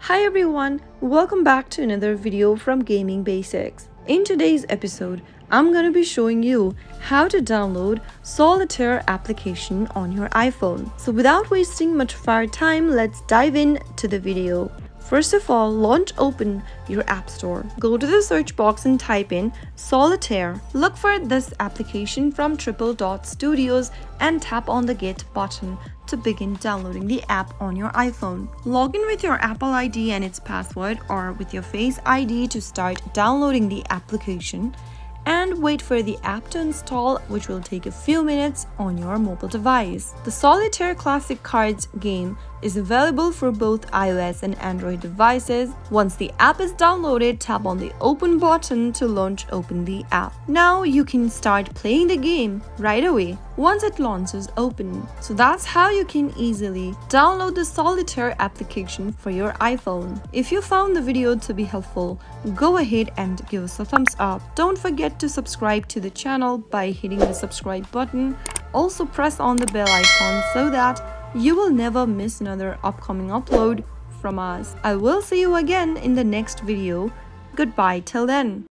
Hi everyone, welcome back to another video from Gaming Basics. In today's episode, I'm going to be showing you how to download Solitaire application on your iPhone. So without wasting much of our time, let's dive into the video. First of all, open your App Store. Go to the search box and type in Solitaire. Look for this application from Triple Dot Studios and tap on the Get button to begin downloading the app on your iPhone. Log in with your Apple ID and its password or with your Face ID to start downloading the application and wait for the app to install, which will take a few minutes on your mobile device. The Solitaire Classic Cards game is available for both iOS and Android devices. Once the app is downloaded, tap on the Open button to open the app. Now you can start playing the game right away once it launches open. So that's how you can easily download the Solitaire application for your iPhone. If you found the video to be helpful, go ahead and give us a thumbs up. Don't forget to subscribe to the channel by hitting the subscribe button. Also press on the bell icon so that you will never miss another upcoming upload from us. I will see you again in the next video. Goodbye till then.